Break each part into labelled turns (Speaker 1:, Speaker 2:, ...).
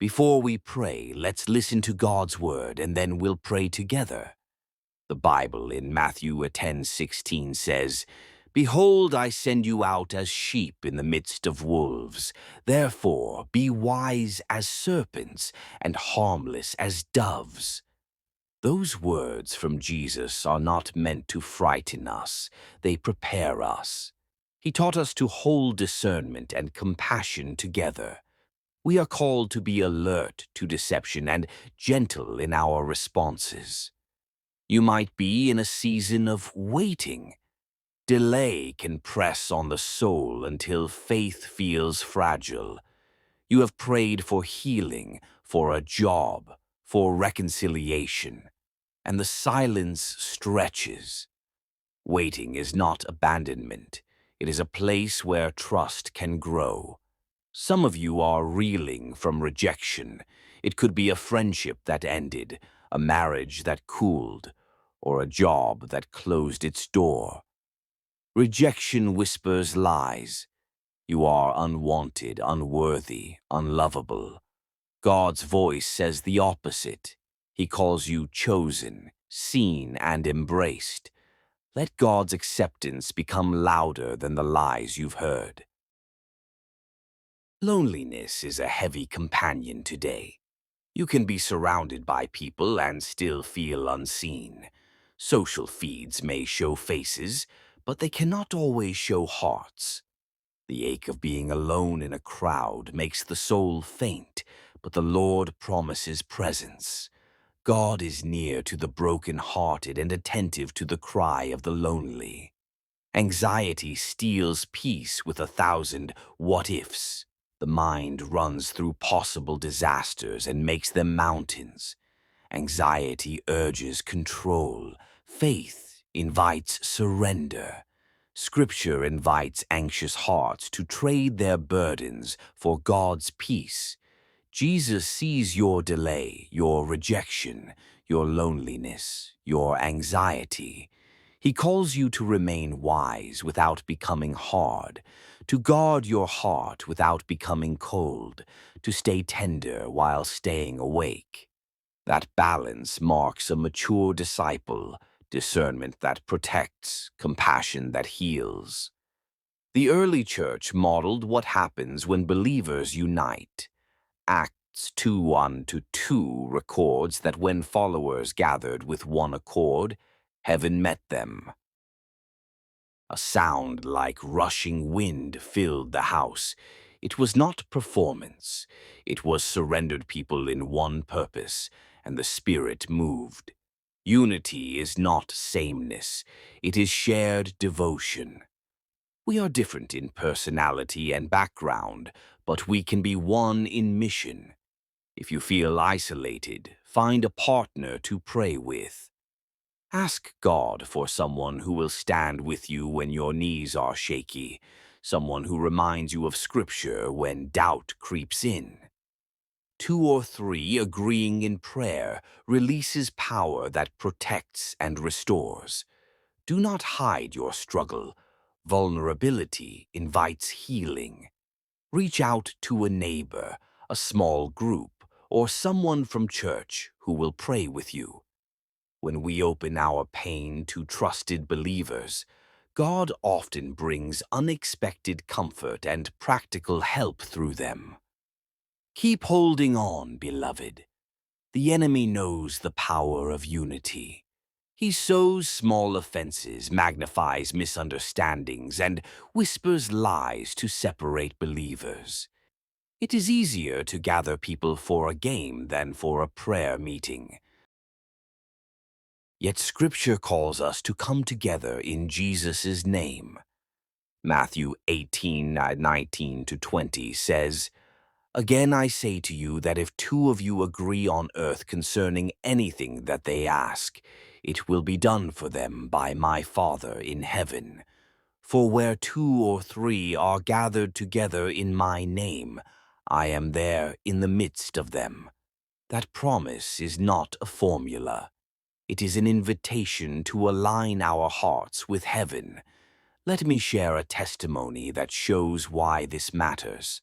Speaker 1: Before we pray, let's listen to God's word and then we'll pray together. The Bible in Matthew 10:16 says, "Behold, I send you out as sheep in the midst of wolves. Therefore, be wise as serpents and harmless as doves." Those words from Jesus are not meant to frighten us, they prepare us. He taught us to hold discernment and compassion together. We are called to be alert to deception and gentle in our responses. You might be in a season of waiting. Delay can press on the soul until faith feels fragile. You have prayed for healing, for a job, for reconciliation, and the silence stretches. Waiting is not abandonment. It is a place where trust can grow. Some of you are reeling from rejection. It could be a friendship that ended, a marriage that cooled, or a job that closed its door. Rejection whispers lies. You are unwanted, unworthy, unlovable. God's voice says the opposite. He calls you chosen, seen, and embraced. Let God's acceptance become louder than the lies you've heard. Loneliness is a heavy companion today. You can be surrounded by people and still feel unseen. Social feeds may show faces, but they cannot always show hearts. The ache of being alone in a crowd makes the soul faint, but the Lord promises presence. God is near to the broken-hearted and attentive to the cry of the lonely. Anxiety steals peace with 1,000 what-ifs. The mind runs through possible disasters and makes them mountains. Anxiety urges control. Faith invites surrender. Scripture invites anxious hearts to trade their burdens for God's peace. Jesus sees your delay, your rejection, your loneliness, your anxiety. He calls you to remain wise without becoming hard, to guard your heart without becoming cold, to stay tender while staying awake. That balance marks a mature disciple, discernment that protects, compassion that heals. The early church modeled what happens when believers unite. Acts 2:1-2 records that when followers gathered with one accord, heaven met them. A sound like rushing wind filled the house. It was not performance. It was surrendered people in one purpose, and the Spirit moved. Unity is not sameness. It is shared devotion. We are different in personality and background, but we can be one in mission. If you feel isolated, find a partner to pray with. Ask God for someone who will stand with you when your knees are shaky, someone who reminds you of Scripture when doubt creeps in. 2 or 3 agreeing in prayer releases power that protects and restores. Do not hide your struggle. Vulnerability invites healing. Reach out to a neighbor, a small group, or someone from church who will pray with you. When we open our pain to trusted believers, God often brings unexpected comfort and practical help through them. Keep holding on, beloved. The enemy knows the power of unity. He sows small offenses, magnifies misunderstandings, and whispers lies to separate believers. It is easier to gather people for a game than for a prayer meeting. Yet Scripture calls us to come together in Jesus' name. Matthew 18:19-20 says, "Again I say to you that if 2 of you agree on earth concerning anything that they ask, it will be done for them by my Father in heaven. For where 2 or 3 are gathered together in my name, I am there in the midst of them." That promise is not a formula. It is an invitation to align our hearts with heaven. Let me share a testimony that shows why this matters.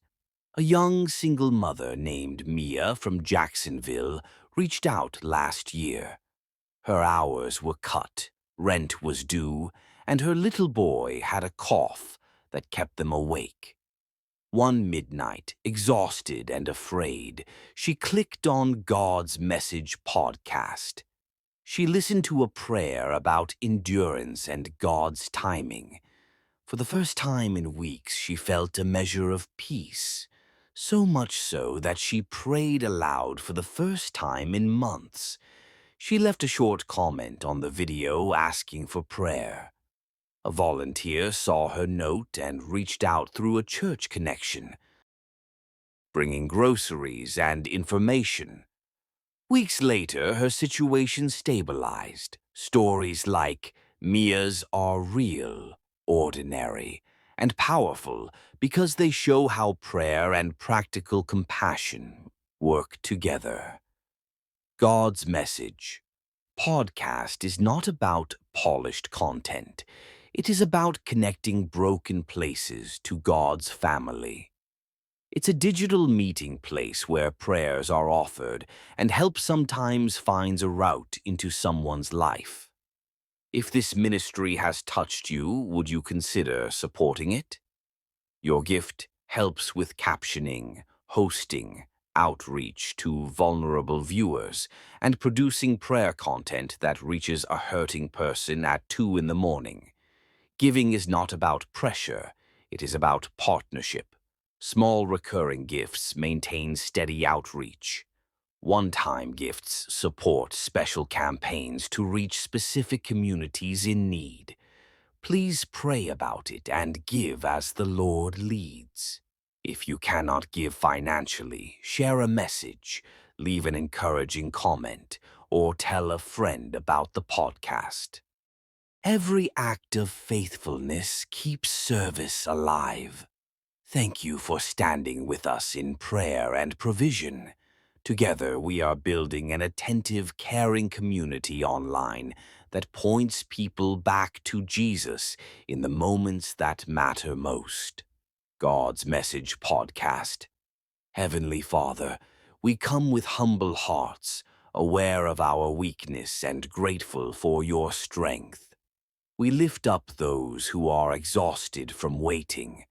Speaker 1: A young single mother named Mia from Jacksonville reached out last year. Her hours were cut, rent was due, and her little boy had a cough that kept them awake. One midnight, exhausted and afraid, she clicked on God's Message podcast. She listened to a prayer about endurance and God's timing. For the first time in weeks, she felt a measure of peace, so much so that she prayed aloud for the first time in months. She left a short comment on the video asking for prayer. A volunteer saw her note and reached out through a church connection, bringing groceries and information. Weeks later, her situation stabilized. Stories like Mia's are real, ordinary, and powerful because they show how prayer and practical compassion work together. God's Message podcast is not about polished content. It is about connecting broken places to God's family. It's a digital meeting place where prayers are offered and help sometimes finds a route into someone's life. If this ministry has touched you, would you consider supporting it? Your gift helps with captioning, hosting, outreach to vulnerable viewers, and producing prayer content that reaches a hurting person at 2 in the morning. Giving is not about pressure, it is about partnership. Small recurring gifts maintain steady outreach. One-time gifts support special campaigns to reach specific communities in need. Please pray about it and give as the Lord leads. If you cannot give financially, share a message, leave an encouraging comment, or tell a friend about the podcast. Every act of faithfulness keeps service alive. Thank you for standing with us in prayer and provision. Together, we are building an attentive, caring community online that points people back to Jesus in the moments that matter most. God's Message Podcast. Heavenly Father, we come with humble hearts, aware of our weakness and grateful for your strength. We lift up those who are exhausted from waiting.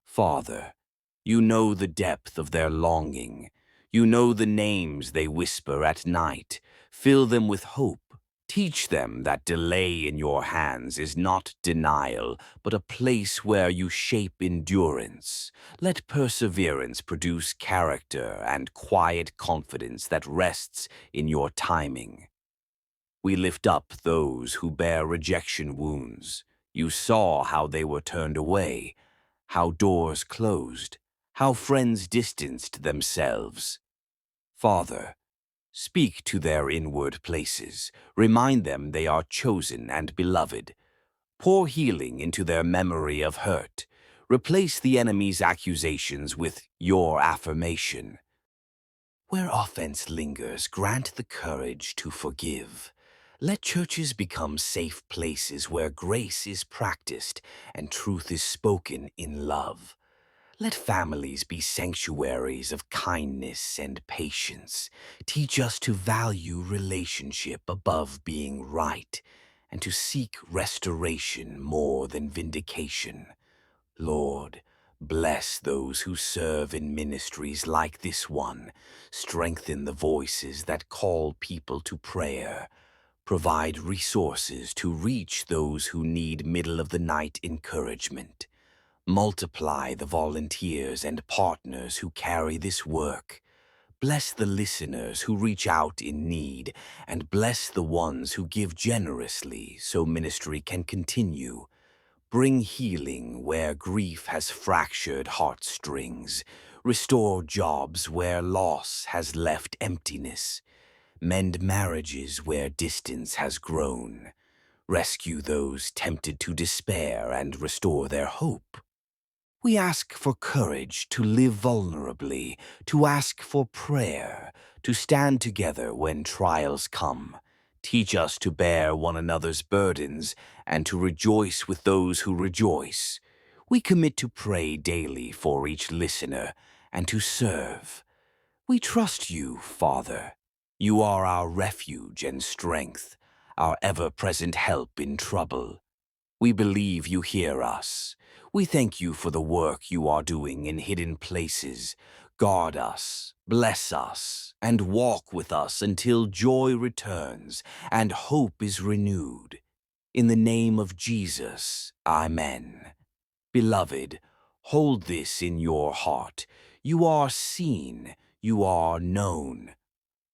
Speaker 1: Father, you know the depth of their longing. You know the names they whisper at night. Fill them with hope. Teach them that delay in your hands is not denial, but a place where you shape endurance. Let perseverance produce character and quiet confidence that rests in your timing. We lift up those who bear rejection wounds. You saw how they were turned away, how doors closed, how friends distanced themselves. Father, speak to their inward places. Remind them they are chosen and beloved. Pour healing into their memory of hurt. Replace the enemy's accusations with your affirmation. Where offense lingers, grant the courage to forgive. Let churches become safe places where grace is practiced and truth is spoken in love. Let families be sanctuaries of kindness and patience. Teach us to value relationship above being right and to seek restoration more than vindication. Lord, bless those who serve in ministries like this one. Strengthen the voices that call people to prayer. Provide resources to reach those who need middle-of-the-night encouragement. Multiply the volunteers and partners who carry this work. Bless the listeners who reach out in need, and bless the ones who give generously so ministry can continue. Bring healing where grief has fractured heartstrings. Restore jobs where loss has left emptiness. Mend marriages where distance has grown. Rescue those tempted to despair and restore their hope. We ask for courage to live vulnerably, to ask for prayer, to stand together when trials come. Teach us to bear one another's burdens and to rejoice with those who rejoice. We commit to pray daily for each listener, and to serve. We trust you, Father. You are our refuge and strength, our ever-present help in trouble. We believe you hear us. We thank you for the work you are doing in hidden places. Guard us, bless us, and walk with us until joy returns and hope is renewed. In the name of Jesus, Amen. Beloved, hold this in your heart. You are seen, you are known.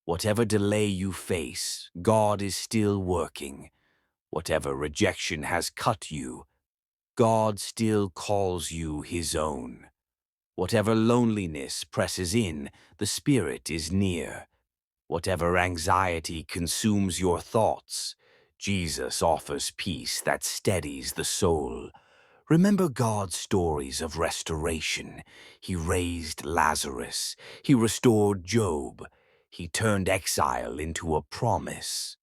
Speaker 1: Whatever delay you face, God is still working. Whatever rejection has cut you, God still calls you His own. Whatever loneliness presses in, the Spirit is near. Whatever anxiety consumes your thoughts, Jesus offers peace that steadies the soul. Remember God's stories of restoration. He raised Lazarus. He restored Job. He turned exile into a promise.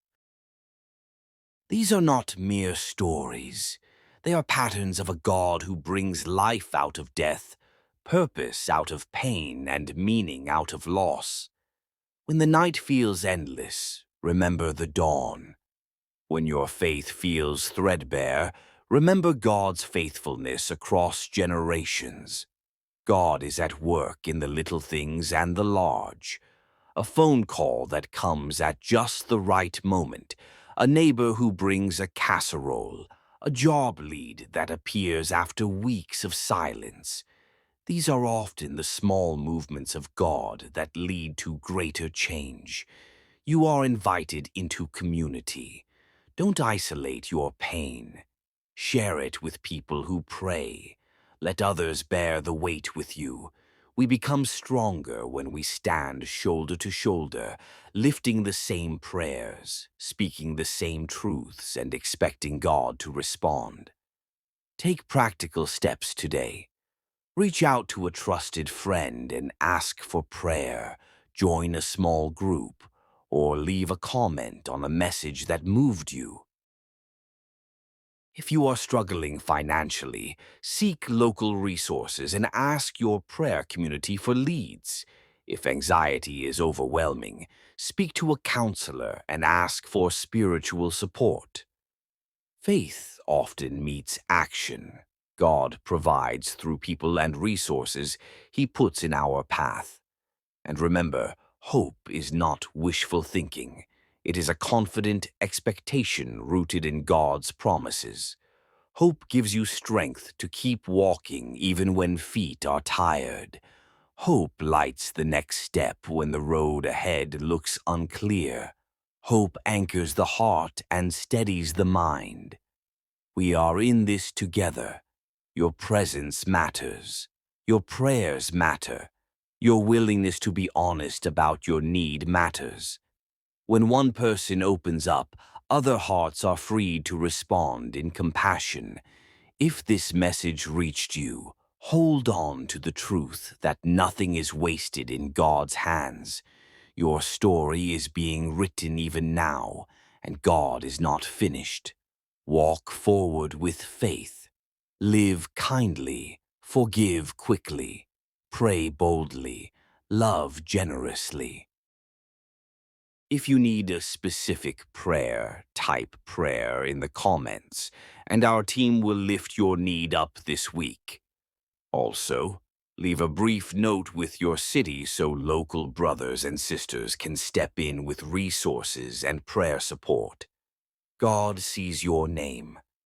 Speaker 1: These are not mere stories. They are patterns of a God who brings life out of death, purpose out of pain, and meaning out of loss. When the night feels endless, remember the dawn. When your faith feels threadbare, remember God's faithfulness across generations. God is at work in the little things and the large. A phone call that comes at just the right moment, a neighbor who brings a casserole, a job lead that appears after weeks of silence. These are often the small movements of God that lead to greater change. You are invited into community. Don't isolate your pain. Share it with people who pray. Let others bear the weight with you. We become stronger when we stand shoulder to shoulder, lifting the same prayers, speaking the same truths, and expecting God to respond. Take practical steps today. Reach out to a trusted friend and ask for prayer, join a small group, or leave a comment on a message that moved you. If you are struggling financially, seek local resources and ask your prayer community for leads. If anxiety is overwhelming, speak to a counselor and ask for spiritual support. Faith often meets action. God provides through people and resources He puts in our path. And remember, hope is not wishful thinking. It is a confident expectation rooted in God's promises. Hope gives you strength to keep walking even when feet are tired. Hope lights the next step when the road ahead looks unclear. Hope anchors the heart and steadies the mind. We are in this together. Your presence matters. Your prayers matter. Your willingness to be honest about your need matters. When one person opens up, other hearts are freed to respond in compassion. If this message reached you, hold on to the truth that nothing is wasted in God's hands. Your story is being written even now, and God is not finished. Walk forward with faith. Live kindly. Forgive quickly. Pray boldly. Love generously. If you need a specific prayer, type prayer in the comments, and our team will lift your need up this week. Also, leave a brief note with your city so local brothers and sisters can step in with resources and prayer support. God sees your name.